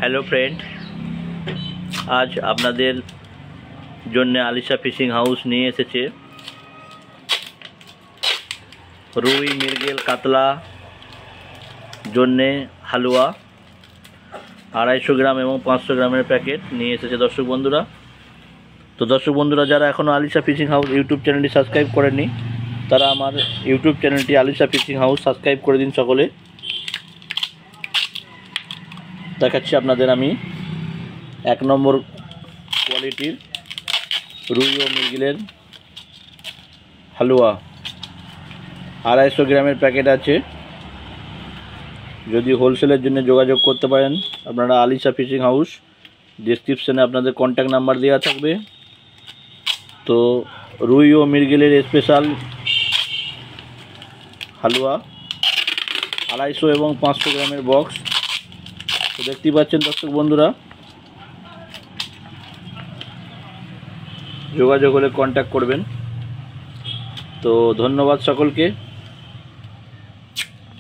Hello friend, আজ আপনাদের জন্য আলিশা ফিশিং হাউস নিয়ে এসেছে রুই, মৃগেল, কাতলা জন্যে হালুয়া 250 গ্রাম এবং 500 গ্রামের প্যাকেট নিয়ে এসেছে দর্শক বন্ধুরা। তো দর্শক বন্ধুরা, যারা এখনও আলিশা ফিশিং হাউস ইউটিউব চ্যানেলটি সাবস্ক্রাইব করেননি তারা আমার ইউটিউব চ্যানেলটি আলিশা ফিশিং হাউস সাবস্ক্রাইব করে দিন সকলে। দেখাচ্ছি আপনাদের আমি 1 নম্বর কোয়ালিটির রুই ও মৃগেলের হালুয়া 250 গ্রামের প্যাকেট আছে। যদি হোলসেলের জন্য যোগাযোগ করতে পারেন আপনারা আলিশা ফিশিং হাউস, ডেসক্রিপশানে আপনাদের কন্ট্যাক্ট নাম্বার দেওয়া থাকবে। তো রুই ও মৃগেলের স্পেশাল হালুয়া 250 এবং 500 গ্রামের বক্স। তো দেখতেই পাচ্ছেন দর্শক বন্ধুরা, যোগাযোগ হলে কন্ট্যাক্ট করবেন। তো ধন্যবাদ সকলকে।